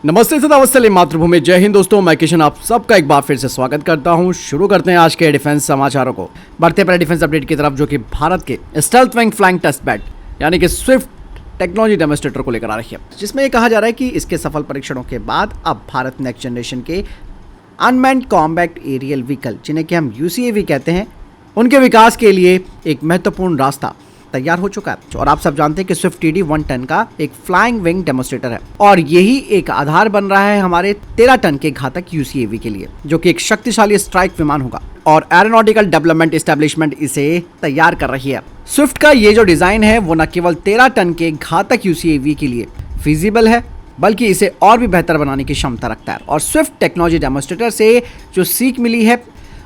नमस्ते सदा वत्सले मातृभूमि, जय हिंद दोस्तों। मैं किशन आप सबका एक बार फिर से स्वागत करता हूं। शुरू करते हैं आज के डिफेंस समाचारों को। बढ़ते पहले डिफेंस अपडेट की तरफ, जो कि भारत के stealth wing flying test bed यानी कि स्विफ्ट टेक्नोलॉजी डेमोन्स्ट्रेटर को लेकर आ रही है, जिसमें ये कहा जा रहा है कि इसके सफल परीक्षणों के बाद अब भारत नेक्स्ट जनरेशन के अनमैन्ड कॉम्बैट एरियल व्हीकल, जिन्हें कि हम UCAV कहते हैं, उनके विकास के लिए एक महत्वपूर्ण रास्ता तैयार हो चुका है। और आप सब जानते हैं कि स्विफ्ट TD-110 का एक फ्लाइंग विंग डेमोन्स्ट्रेटर है और यही एक आधार बन रहा है हमारे 13 टन के घातक UCAV के लिए, जो कि एक शक्तिशाली स्ट्राइक विमान होगा। और एरोनॉटिकल डेवलपमेंट एस्टेब्लिशमेंट इसे तैयार कर रही है। स्विफ्ट का ये जो डिजाइन है वो न केवल 13 टन के घातक UCAV के लिए फिजिबल है, बल्कि इसे और भी बेहतर बनाने की क्षमता रखता है। और स्विफ्ट टेक्नोलॉजी डेमोन्स्ट्रेटर से जो सीख मिली है,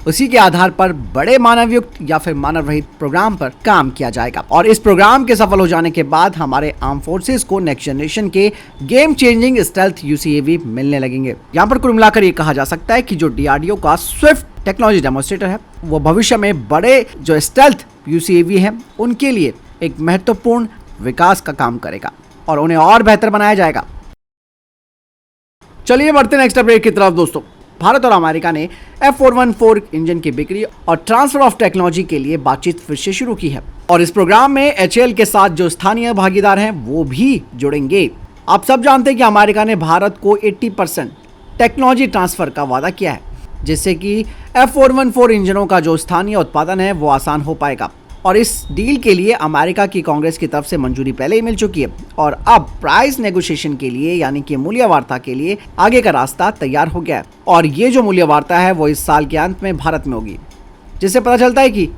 उसी के आधार पर बड़े मानवयुक्त या फिर मानव रहित प्रोग्राम पर काम किया जाएगा। और इस प्रोग्राम के सफल हो जाने के बाद हमारे आर्म फोर्सेस को नेक्स्ट जनरेशन के गेम चेंजिंग स्टेल्थ UCAV मिलने लगेंगे। यहाँ पर कुल मिलाकर ये कहा जा सकता है कि जो DRDO का स्विफ्ट टेक्नोलॉजी डेमोन्स्ट्रेटर है, वो भविष्य में बड़े जो स्टेल्थ UCAV हैं उनके लिए एक महत्वपूर्ण विकास का काम करेगा और उन्हें और बेहतर बनाया जाएगा। चलिए बढ़ते नेक्स्ट अपडेट की तरफ दोस्तों। भारत और अमेरिका ने F414 इंजन की बिक्री और ट्रांसफर ऑफ टेक्नोलॉजी के लिए बातचीत फिर से शुरू की है और इस प्रोग्राम में HAL के साथ जो स्थानीय भागीदार हैं वो भी जुड़ेंगे। आप सब जानते हैं कि अमेरिका ने भारत को 80% टेक्नोलॉजी ट्रांसफर का वादा किया है, जिससे कि F414 इंजनों का जो स्थानीय उत्पादन है वो आसान हो पाएगा। और इस डील के लिए अमेरिका की कांग्रेस की तरफ से मंजूरी पहले ही मिल चुकी है और अब प्राइस नेगोशिएशन के लिए यानी कि मूल्य वार्ता के लिए आगे का रास्ता तैयार हो गया है। और ये जो मूल्य वार्ता है वो इस साल के अंत में भारत में होगी, जिससे पता चलता है कि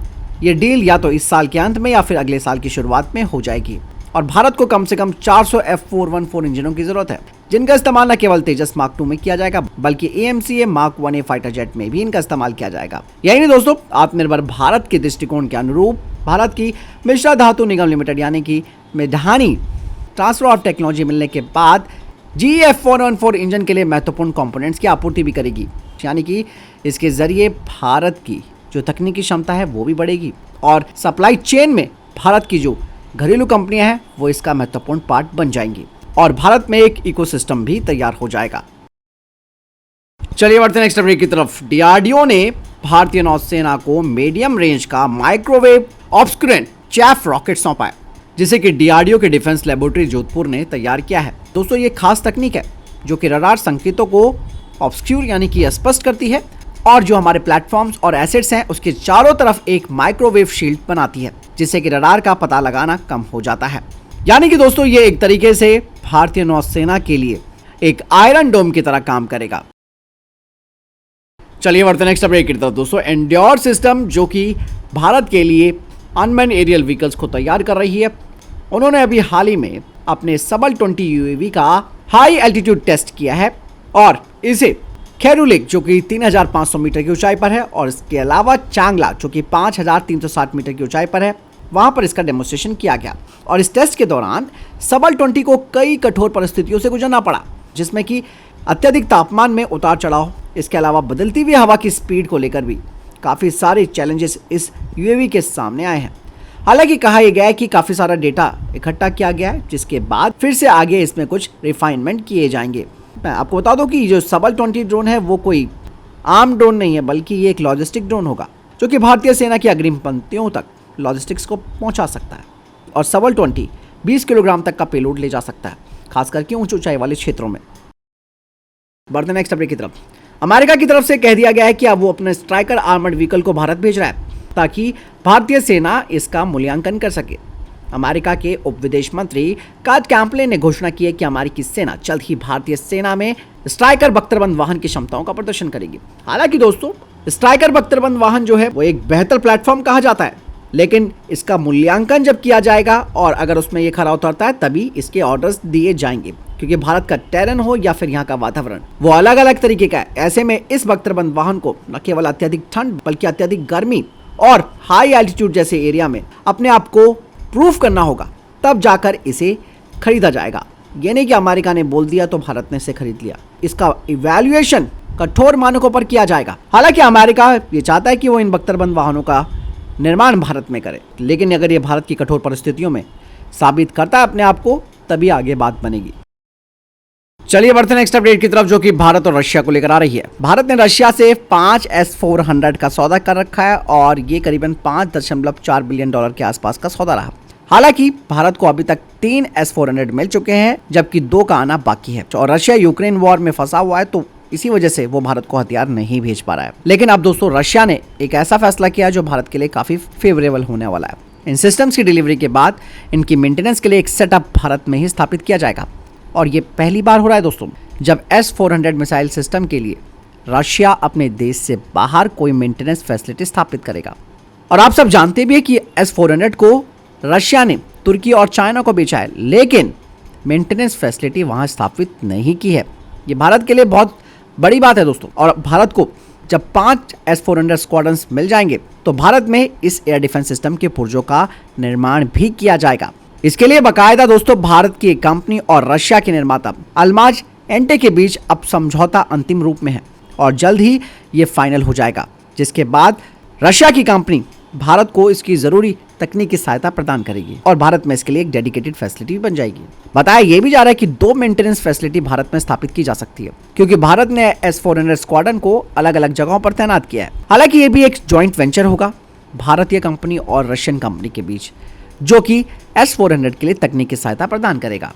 ये डील या तो इस साल के अंत में या फिर अगले साल की शुरुआत में हो जाएगी। और भारत को कम से कम 400 F414 इंजनों की जरूरत है, जिनका इस्तेमाल न केवल तेजस मार्क 2 में किया जाएगा, बल्कि AMCA mark 1A fighter jet में भी इनका इस्तेमाल किया जाएगा। यही नहीं दोस्तों, आत्मनिर्भर भारत के दृष्टिकोण के अनुरूप भारत की मिश्रा धातु निगम लिमिटेड यानी कि मेधानी ट्रांसफर ऑफ टेक्नोलॉजी मिलने के बाद GE-F414 इंजन के लिए महत्वपूर्ण कंपोनेंट्स की आपूर्ति भी करेगी, यानी कि इसके जरिए भारत की जो तकनीकी क्षमता है वो भी बढ़ेगी और सप्लाई चेन में भारत की जो घरेलू कंपनियां हैं वो इसका महत्वपूर्ण पार्ट बन जाएंगी और भारत में एक इकोसिस्टम भी तैयार हो जाएगा। चलिए बढ़ते नेक्स्ट अपडेट की तरफ। DRDO ने भारतीय नौसेना को मीडियम रेंज का माइक्रोवेव ऑब्स्क्यूरेंट चैफ रॉकेट सौंपा है, जिसे कि DRDO के डिफेंस लेबोरेटरी जोधपुर ने तैयार किया है। दोस्तों ये खास तकनीक है जो कि रडार संकेतों को ऑब्स्क्यूर यानी कि स्पष्ट करती है और जो हमारे प्लेटफॉर्म्स और एसेट्स हैं उसके चारों तरफ एक माइक्रोवेव शील्ड बनाती है, जिससे कि रडार का पता लगाना कम हो जाता है। यानी कि दोस्तों ये एक तरीके से भारतीय नौसेना के लिए एक आयरन डोम की तरह काम करेगा। चलिए बढ़ते नेक्स्ट अपडेट की तरफ दोस्तों। एंड्योर सिस्टम, जो कि भारत के लिए अनमैन एरियल व्हीकल्स को तैयार कर रही है, उन्होंने अभी हाल ही में अपने सबल 20 UAV का हाई एल्टीट्यूड टेस्ट किया है और इसे खेरुलेक, जो कि 3500 मीटर की ऊंचाई पर है, और इसके अलावा चांगला, जो कि 5360 मीटर की ऊंचाई पर है, वहां पर इसका डेमोन्स्ट्रेशन किया गया। और इस टेस्ट के दौरान सबल 20 को कई कठोर परिस्थितियों से गुजरना पड़ा, जिसमें कि अत्यधिक तापमान में उतार चढ़ाव, इसके अलावा बदलती हुई हवा की स्पीड को लेकर भी काफ़ी सारे चैलेंजेस इस UAV के सामने आए हैं। हालांकि कहा यह गया है कि काफ़ी सारा डेटा इकट्ठा किया गया है, जिसके बाद फिर से आगे इसमें कुछ रिफाइनमेंट किए जाएंगे। मैं आपको बता दूं कि जो सबल 20 ड्रोन है वो कोई आम ड्रोन नहीं है, बल्कि ये एक लॉजिस्टिक ड्रोन होगा, जो कि भारतीय सेना की अग्रिम पंक्तियों तक लॉजिस्टिक्स को पहुंचा सकता है। और सबल 20 20 किलोग्राम तक का पेलोड ले जा सकता है, खास करके ऊंची ऊंचाई वाले क्षेत्रों में। बढ़ते नेक्स्ट अपडेट की तरफ। अमेरिका की तरफ से कह दिया गया है कि अब वो अपने स्ट्राइकर आर्मर्ड व्हीकल को भारत भेज रहा है, ताकि भारतीय सेना इसका मूल्यांकन कर सके। अमेरिका के उप विदेश मंत्री काट कैंपले ने घोषणा की है कि अमेरिकी सेना जल्द ही भारतीय सेना में स्ट्राइकर बख्तरबंद वाहन की क्षमताओं का प्रदर्शन करेगी। हालांकि दोस्तों स्ट्राइकर बख्तरबंद वाहन जो है वो एक बेहतर प्लेटफॉर्म कहा जाता है, लेकिन इसका मूल्यांकन जब किया जाएगा और अगर उसमें ये खरा उतरता है तभी इसके ऑर्डर्स दिए जाएंगे, क्योंकि भारत का टेरेन हो या फिर यहाँ का वातावरण वो अलग अलग तरीके का है। ऐसे में इस बख्तरबंद वाहन को न केवल अत्यधिक ठंड बल्कि अत्यधिक गर्मी और हाई एल्टीट्यूड जैसे एरिया में अपने आप को प्रूफ करना होगा, तब जाकर इसे खरीदा जाएगा। ये नहीं कि अमेरिका ने बोल दिया तो भारत ने इसे खरीद लिया। इसका इवैल्यूएशन कठोर मानकों पर किया जाएगा। हालांकि अमेरिका ये चाहता है कि वो इन बख्तरबंद वाहनों का निर्माण भारत में करे, लेकिन अगर ये भारत की कठोर परिस्थितियों में साबित करता है अपने आप को, तभी आगे बात बनेगी। चलिए बढ़ते हैं नेक्स्ट अपडेट की तरफ, जो कि भारत और रशिया को लेकर आ रही है। भारत ने रशिया से 5 S-400 का सौदा कर रखा है और ये करीबन $5.4 बिलियन के आसपास का सौदा रहा। हालांकि भारत को अभी तक 3 S-400 मिल चुके हैं, जबकि 2 का आना बाकी है। और रशिया यूक्रेन वॉर में फंसा हुआ है, तो इसी वजह से वो भारत को हथियार नहीं भेज पा रहा है। लेकिन अब दोस्तों रशिया ने एक ऐसा फैसला किया जो भारत के लिए काफी फेवरेबल होने वाला है। इन सिस्टम्स की डिलीवरी के बाद इनकी मेंटेनेंस के लिए एक सेटअप भारत में ही स्थापित किया जाएगा। और ये पहली बार हो रहा है दोस्तों जब S-400 मिसाइल सिस्टम के लिए रशिया अपने देश से बाहर कोई मेंटेनेंस फैसिलिटी स्थापित करेगा। और आप सब जानते भी हैं कि S-400 को रशिया ने तुर्की और चाइना को बेचा है, लेकिन मेंटेनेंस फैसिलिटी वहां स्थापित नहीं की है। ये भारत के लिए बहुत बड़ी बात है दोस्तों। और भारत को जब 5 S-400 स्क्वाड्रन्स मिल जाएंगे तो भारत में इस एयर डिफेंस सिस्टम के पुर्जों का निर्माण भी किया जाएगा। इसके लिए बाकायदा दोस्तों भारत की एक कंपनी और रशिया के निर्माता अल्माज एंटे के बीच अब समझौता अंतिम रूप में है और जल्द ही ये फाइनल हो जाएगा, जिसके बाद रशिया की कंपनी भारत को इसकी जरूरी तकनीकी सहायता प्रदान करेगी और भारत में इसके लिए एक डेडिकेटेड फैसिलिटी बन जाएगी। बताया यह भी जा रहा है कि 2 मेंटेनेंस फैसिलिटी भारत में स्थापित की जा सकती है, क्योंकि भारत ने S-400 स्क्वाड्रन को अलग अलग जगहों पर तैनात किया है। हालांकि ये भी एक जॉइंट वेंचर होगा भारतीय कंपनी और रशियन कंपनी के बीच, जो कि S-400 के लिए तकनीकी सहायता प्रदान करेगा।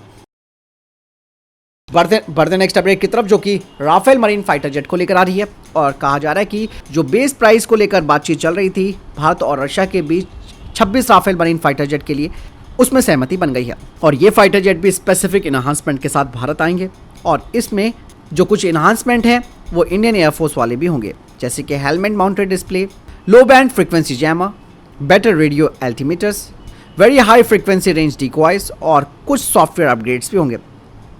बढ़ते नेक्स्ट अपडेट की तरफ, जो कि राफेल मरीन फाइटर जेट को लेकर आ रही है। और कहा जा रहा है कि जो बेस प्राइस को लेकर बातचीत चल रही थी भारत और रशिया के बीच 26 राफेल मरीन फाइटर जेट के लिए, उसमें सहमति बन गई है। और ये फाइटर जेट भी स्पेसिफिक इन्हांसमेंट के साथ भारत आएंगे और इसमें जो कुछ इन्हांसमेंट हैं वो इंडियन एयरफोर्स वाले भी होंगे, जैसे कि helmet mounted display, low band frequency jammer, better radio altimeters, very high frequency range decoys और कुछ सॉफ्टवेयर अपग्रेड्स भी होंगे।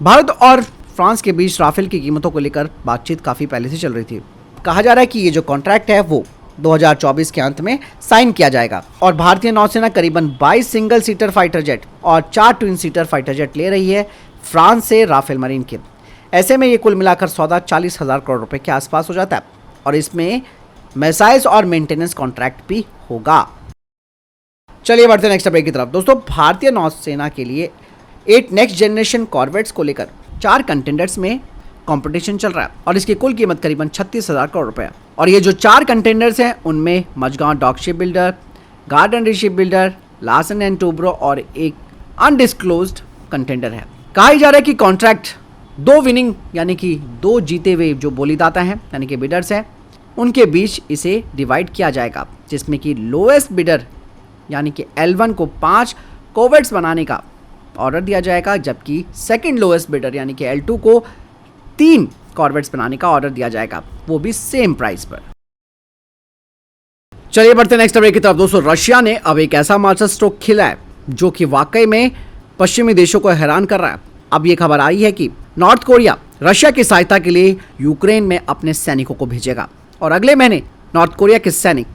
भारत और फ्रांस के बीच राफेल की कीमतों को लेकर बातचीत काफ़ी पहले से चल रही थी। कहा जा रहा है कि ये जो कॉन्ट्रैक्ट है वो 2024 के अंत में साइन किया जाएगा और भारतीय नौसेना करीबन 22 सिंगल सीटर फाइटर जेट और 4 ट्विन सीटर फाइटर जेट ले रही है फ्रांस से राफेल मरीन के। ऐसे में ये कुल मिलाकर सौदा 40,000 करोड़ रुपए के आसपास हो जाता है और इसमें मिसाइल्स और मेंटेनेंस कॉन्ट्रैक्ट भी होगा। चलिए बढ़ते नेक्स्ट अपडेट की तरफ। दोस्तों भारतीय नौसेना के लिए 8 नेक्स्ट जनरेशन कॉर्वेट्स को लेकर 4 कंटेंडर्स में कंपटीशन चल रहा है और इसकी कुल कीमत करीबन 36,000 करोड़ रुपए है। और ये जो 4 कंटेंडर्स हैं उनमें Mazagon dock ship builder, Garden Reach ship builder, Larsen and Toubro और एक अनडिस्क्लोज्ड कंटेंडर है। कहा जा रहा है कि कॉन्ट्रैक्ट 2 विनिंग यानी कि 2 जीते हुए जो बोलीदाता हैं यानी कि बिडर्स हैं उनके बीच इसे डिवाइड किया जाएगा, जिसमें कि लोएस्ट बिडर यानी कि L1 को 5 कोवेट्स बनाने का ऑर्डर दिया जाएगा, जबकि सेकंड लोएस्ट बिडर यानी कि L2 को 3 कॉर्वेट्स बनाने का ऑर्डर दिया जाएगा, वो भी सेम प्राइस पर। चलिए बढ़ते नेक्स्ट अपडेट की तरफ। दोस्तों रशिया ने अब एक ऐसा मास्टर स्ट्रोक खेला है जो कि वाकई में पश्चिमी देशों को हैरान कर रहा है। अब ये खबर आई है कि नॉर्थ कोरिया रशिया की सहायता के लिए यूक्रेन में अपने सैनिकों को भेजेगा और अगले महीने नॉर्थ कोरिया के सैनिक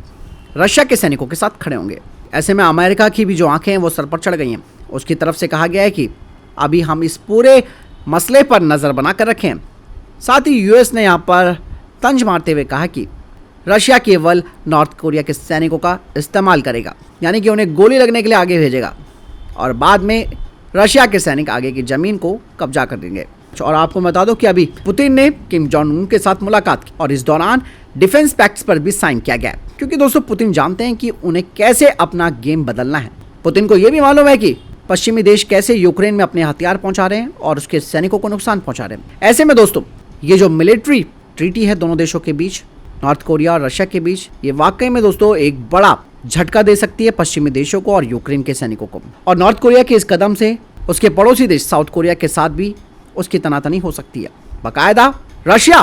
रशिया के सैनिकों के साथ खड़े होंगे। ऐसे में अमेरिका की भी जो आंखें हैं वो सर पर चढ़ गई हैं। उसकी तरफ से कहा गया है कि अभी हम इस पूरे मसले पर नज़र बनाकर रखें। साथ ही यूएस ने यहाँ पर तंज मारते हुए कहा कि रशिया केवल नॉर्थ कोरिया के सैनिकों का इस्तेमाल करेगा, यानी कि उन्हें गोली लगने के लिए आगे भेजेगा और बाद में रशिया के सैनिक आगे की ज़मीन को कब्जा कर देंगे। और आपको बता दो कि अभी पुतिन ने किम जोंग उन के साथ मुलाकात की और इस दौरान डिफेंस पैक्ट्स पर भी साइन किया गया, क्योंकि दोस्तों पुतिन जानते हैं कि उन्हें कैसे अपना गेम बदलना है। पुतिन को यह भी मालूम है कि पश्चिमी देश कैसे यूक्रेन में अपने हथियार पहुंचा रहे हैं और उसके सैनिकों को नुकसान पहुंचा रहे हैं। ऐसे में दोस्तों ये जो मिलिट्री ट्रीटी है दोनों देशों के बीच, नॉर्थ कोरिया और रशिया के बीच, ये वाकई में दोस्तों एक बड़ा झटका दे सकती है पश्चिमी देशों को और यूक्रेन के सैनिकों को। और नॉर्थ कोरिया के इस कदम से उसके पड़ोसी देश साउथ कोरिया के साथ भी उसकी तनातनी हो सकती है। बाकायदा रशिया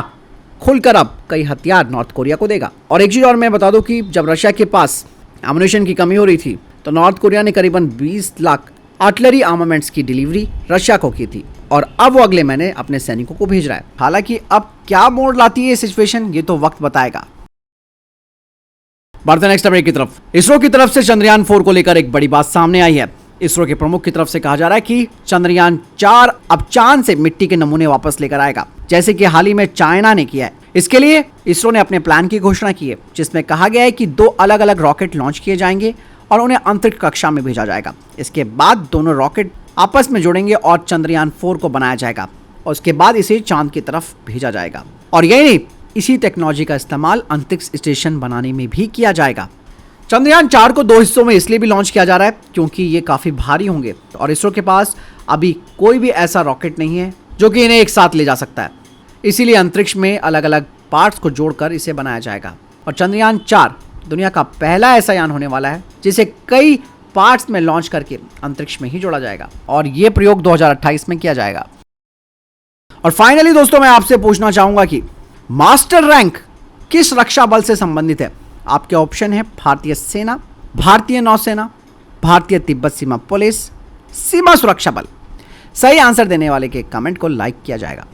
खुलकर अब कई हथियार नॉर्थ कोरिया को देगा। और एक चीज और मैं बता दूं कि जब रशिया के पास एमुनेशन की कमी हो रही थी तो नॉर्थ कोरिया ने करीबन 20 लाख आर्टिलरी आर्मामेंट्स की डिलीवरी रशिया को की थी और अब वो अगले महीने अपने सैनिकों को भेज रहा है। हालांकि अब क्या मोड़ लाती है ये सिचुएशन, ये तो वक्त बताएगा। बढ़ते नेक्स्ट अपडेट की तरफ। इसरो की तरफ से चंद्रयान 4 को लेकर एक बड़ी बात सामने आई है। इसरो के प्रमुख की तरफ से कहा जा रहा है कि चंद्रयान 4 अब चांद से मिट्टी के नमूने वापस लेकर आएगा, जैसे कि हाल ही में चाइना ने किया है। इसके लिए इसरो ने अपने प्लान की घोषणा की है, जिसमें कहा गया है कि 2 अलग अलग रॉकेट लॉन्च किए जाएंगे और उन्हें अंतरिक्ष कक्षा में भेजा जाएगा। इसके बाद दोनों रॉकेट आपस में जुड़ेंगे और चंद्रयान 4 को बनाया जाएगा और उसके बाद इसे चांद की तरफ भेजा जाएगा। और यही नहीं, इसी टेक्नोलॉजी का इस्तेमाल अंतरिक्ष स्टेशन बनाने में भी किया जाएगा। चंद्रयान 4 को 2 हिस्सों में इसलिए भी लॉन्च किया जा रहा है क्योंकि ये काफ़ी भारी होंगे और इसरो के पास अभी कोई भी ऐसा रॉकेट नहीं है जो कि इन्हें एक साथ ले जा सकता है। इसीलिए अंतरिक्ष में अलग अलग पार्ट्स को जोड़कर इसे बनाया जाएगा। और चंद्रयान 4 दुनिया का पहला ऐसा यान होने वाला है जिसे कई पार्ट्स में लॉन्च करके अंतरिक्ष में ही जोड़ा जाएगा और ये प्रयोग 2028 में किया जाएगा। और फाइनली दोस्तों, मैं आपसे पूछना चाहूंगा कि मास्टर रैंक किस रक्षा बल से संबंधित है? आपके ऑप्शन है भारतीय सेना, भारतीय नौसेना, भारतीय तिब्बत सीमा पुलिस, सीमा सुरक्षा बल। सही आंसर देने वाले के कमेंट को लाइक किया जाएगा।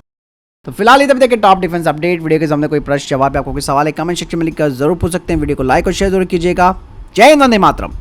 तो फिलहाल इधर तक के टॉप डिफेंस अपडेट। वीडियो के सामने कोई प्रश्न जवाब आपको कोई सवाल है कमेंट सेक्शन में लिखकर जरूर पूछ सकते हैं। वीडियो को लाइक और शेयर जरूर कीजिएगा। जय हिंद, वंदे मातरम।